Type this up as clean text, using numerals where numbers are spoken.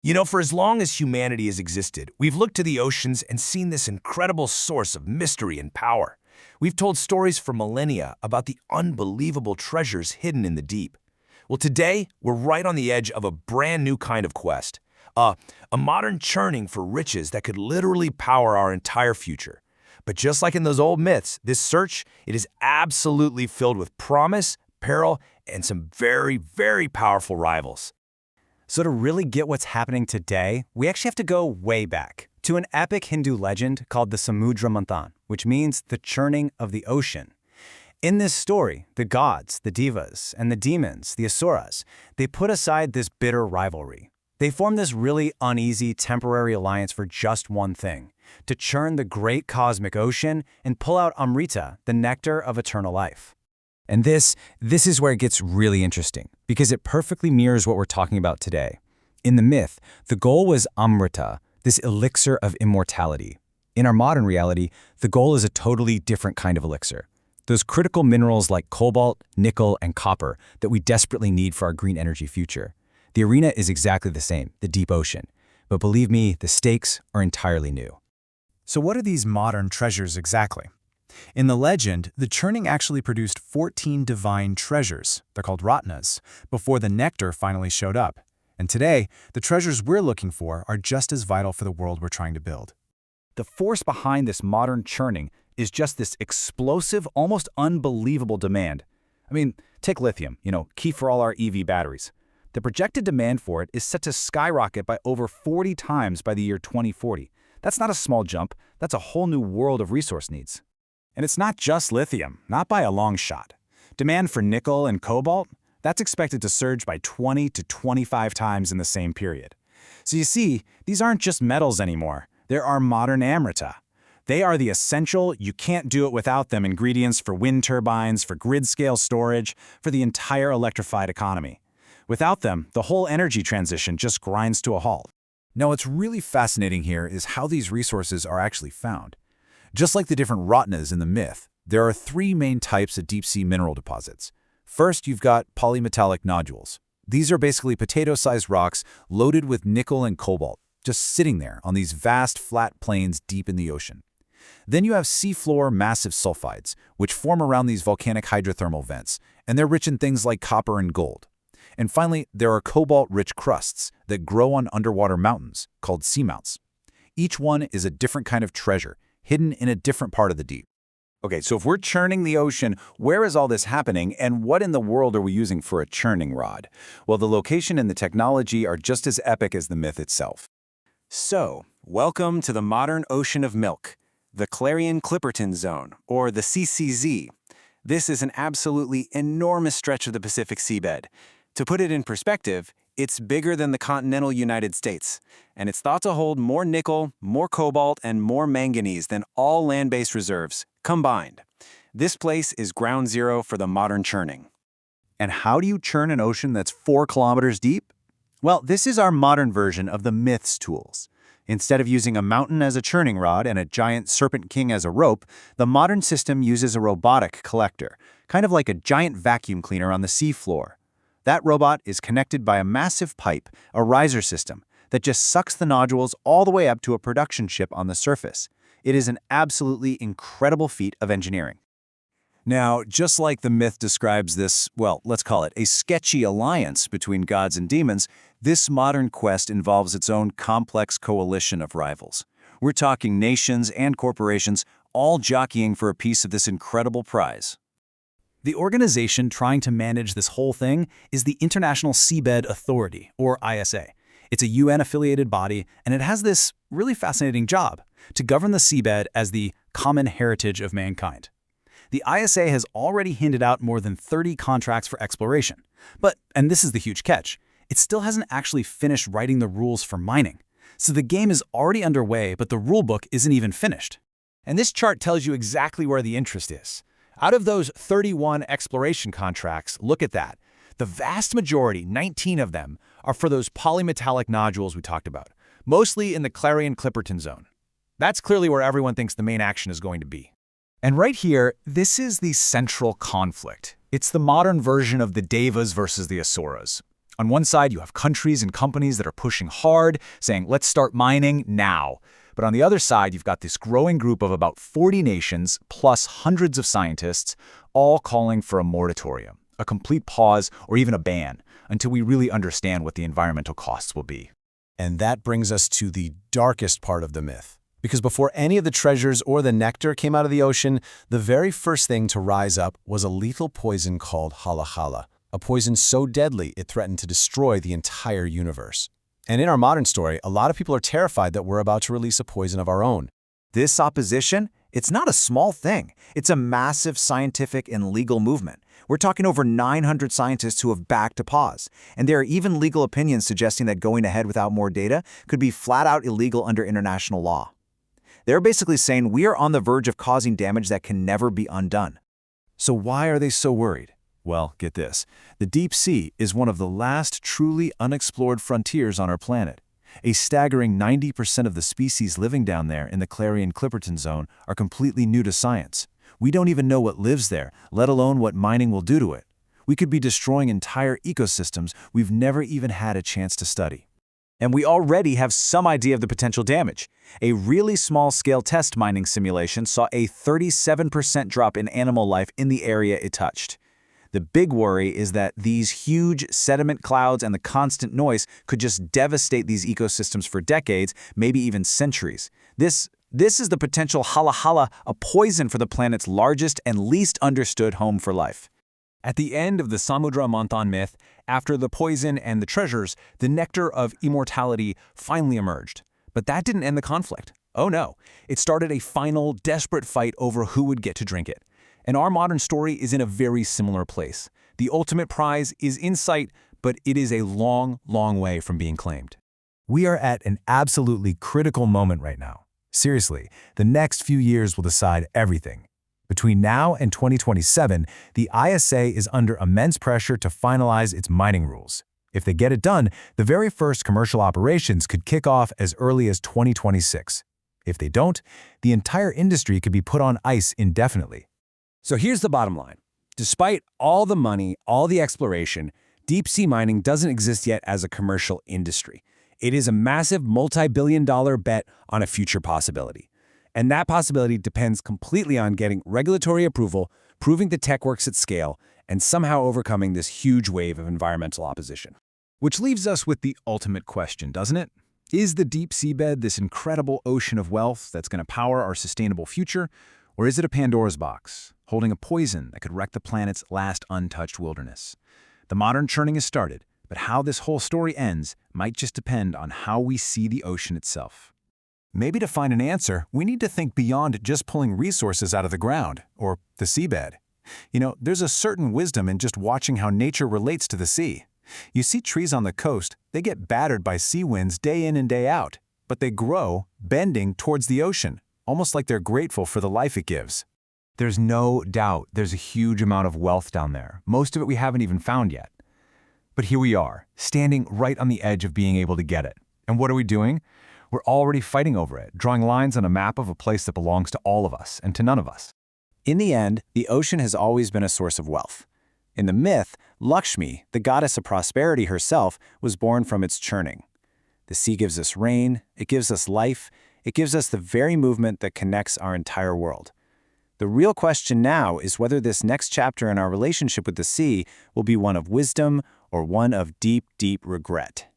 For as long as humanity has existed, we've looked to the oceans and seen this incredible source of mystery and power. We've told stories for millennia about the unbelievable treasures hidden in the deep. Well, today, we're right on the edge of a brand new kind of quest. A modern churning for riches that could literally power our entire future. But just like in those old myths, this search, it is absolutely filled with promise, peril, and some very, very powerful rivals. So to really get what's happening today, we actually have to go way back to an epic Hindu legend called the Samudra Manthan, which means the churning of the ocean. In this story, the gods, the devas, and the demons, the asuras, they put aside this bitter rivalry. They formed this really uneasy temporary alliance for just one thing, to churn the great cosmic ocean and pull out Amrita, the nectar of eternal life. And this is where it gets really interesting, because it perfectly mirrors what we're talking about today. In the myth, the goal was Amrita, this elixir of immortality. In our modern reality, the goal is a totally different kind of elixir. Those critical minerals like cobalt, nickel, and copper that we desperately need for our green energy future. The arena is exactly the same, the deep ocean. But believe me, the stakes are entirely new. So what are these modern treasures exactly? In the legend, the churning actually produced 14 divine treasures, they're called ratnas, before the nectar finally showed up. And today, the treasures we're looking for are just as vital for the world we're trying to build. The force behind this modern churning is just this explosive, almost unbelievable demand. I mean, take lithium, key for all our EV batteries. The projected demand for it is set to skyrocket by over 40 times by the year 2040. That's not a small jump, that's a whole new world of resource needs. And it's not just lithium, not by a long shot. Demand for nickel and cobalt, that's expected to surge by 20 to 25 times in the same period. So you see, these aren't just metals anymore. They're our modern Amrita. They are the essential, you can't do it without them ingredients for wind turbines, for grid-scale storage, for the entire electrified economy. Without them, the whole energy transition just grinds to a halt. Now, what's really fascinating here is how these resources are actually found. Just like the different ratnas in the myth, there are three main types of deep-sea mineral deposits. First, you've got polymetallic nodules. These are basically potato-sized rocks loaded with nickel and cobalt, just sitting there on these vast, flat plains deep in the ocean. Then you have seafloor massive sulfides, which form around these volcanic hydrothermal vents, and they're rich in things like copper and gold. And finally, there are cobalt-rich crusts that grow on underwater mountains, called seamounts. Each one is a different kind of treasure, hidden in a different part of the deep. Okay, so if we're churning the ocean, where is all this happening, and what in the world are we using for a churning rod? Well, the location and the technology are just as epic as the myth itself. So, welcome to the modern ocean of milk, the Clarion-Clipperton Zone, or the CCZ. This is an absolutely enormous stretch of the Pacific seabed. To put it in perspective, it's bigger than the continental United States, and it's thought to hold more nickel, more cobalt, and more manganese than all land-based reserves combined. This place is ground zero for the modern churning. And how do you churn an ocean that's 4 kilometers deep? Well, this is our modern version of the myth's tools. Instead of using a mountain as a churning rod and a giant serpent king as a rope, the modern system uses a robotic collector, kind of like a giant vacuum cleaner on the seafloor. That robot is connected by a massive pipe, a riser system, that just sucks the nodules all the way up to a production ship on the surface. It is an absolutely incredible feat of engineering. Now, just like the myth describes this, well, let's call it a sketchy alliance between gods and demons, this modern quest involves its own complex coalition of rivals. We're talking nations and corporations all jockeying for a piece of this incredible prize. The organization trying to manage this whole thing is the International Seabed Authority, or ISA. It's a UN-affiliated body, and it has this really fascinating job, to govern the seabed as the common heritage of mankind. The ISA has already handed out more than 30 contracts for exploration. But, and this is the huge catch, it still hasn't actually finished writing the rules for mining. So the game is already underway, but the rulebook isn't even finished. And this chart tells you exactly where the interest is. Out of those 31 exploration contracts, look at that. The vast majority, 19 of them, are for those polymetallic nodules we talked about, mostly in the Clarion-Clipperton Zone. That's clearly where everyone thinks the main action is going to be. And right here, this is the central conflict. It's the modern version of the Devas versus the Asuras. On one side, you have countries and companies that are pushing hard, saying, let's start mining now. But on the other side, you've got this growing group of about 40 nations, plus hundreds of scientists, all calling for a moratorium, a complete pause, or even a ban, until we really understand what the environmental costs will be. And that brings us to the darkest part of the myth. Because before any of the treasures or the nectar came out of the ocean, the very first thing to rise up was a lethal poison called hala, a poison so deadly it threatened to destroy the entire universe. And in our modern story, a lot of people are terrified that we're about to release a poison of our own. This opposition, it's not a small thing. It's a massive scientific and legal movement. We're talking over 900 scientists who have backed a pause. And there are even legal opinions suggesting that going ahead without more data could be flat out illegal under international law. They're basically saying we are on the verge of causing damage that can never be undone. So why are they so worried? Well, get this. The deep sea is one of the last truly unexplored frontiers on our planet. A staggering 90% of the species living down there in the Clarion-Clipperton Zone are completely new to science. We don't even know what lives there, let alone what mining will do to it. We could be destroying entire ecosystems we've never even had a chance to study. And we already have some idea of the potential damage. A really small-scale test mining simulation saw a 37% drop in animal life in the area it touched. The big worry is that these huge sediment clouds and the constant noise could just devastate these ecosystems for decades, maybe even centuries. This is the potential hala, a poison for the planet's largest and least understood home for life. At the end of the Samudra Manthan myth, after the poison and the treasures, the nectar of immortality finally emerged. But that didn't end the conflict. Oh no, it started a final, desperate fight over who would get to drink it. And our modern story is in a very similar place. The ultimate prize is in sight, but it is a long, long way from being claimed. We are at an absolutely critical moment right now. Seriously, the next few years will decide everything. Between now and 2027, the ISA is under immense pressure to finalize its mining rules. If they get it done, the very first commercial operations could kick off as early as 2026. If they don't, the entire industry could be put on ice indefinitely. So here's the bottom line. Despite all the money, all the exploration, deep-sea mining doesn't exist yet as a commercial industry. It is a massive multi-billion-dollar bet on a future possibility. And that possibility depends completely on getting regulatory approval, proving the tech works at scale, and somehow overcoming this huge wave of environmental opposition. Which leaves us with the ultimate question, doesn't it? Is the deep seabed this incredible ocean of wealth that's going to power our sustainable future? Or is it a Pandora's box, holding a poison that could wreck the planet's last untouched wilderness? The modern churning has started, but how this whole story ends might just depend on how we see the ocean itself. Maybe to find an answer, we need to think beyond just pulling resources out of the ground, or the seabed. There's a certain wisdom in just watching how nature relates to the sea. You see trees on the coast, they get battered by sea winds day in and day out, but they grow, bending towards the ocean, almost like they're grateful for the life it gives. There's no doubt there's a huge amount of wealth down there, most of it we haven't even found yet. But here we are, standing right on the edge of being able to get it. And what are we doing? We're already fighting over it, drawing lines on a map of a place that belongs to all of us and to none of us. In the end, the ocean has always been a source of wealth. In the myth, Lakshmi, the goddess of prosperity herself, was born from its churning. The sea gives us rain, it gives us life, it gives us the very movement that connects our entire world. The real question now is whether this next chapter in our relationship with the sea will be one of wisdom or one of deep, deep regret.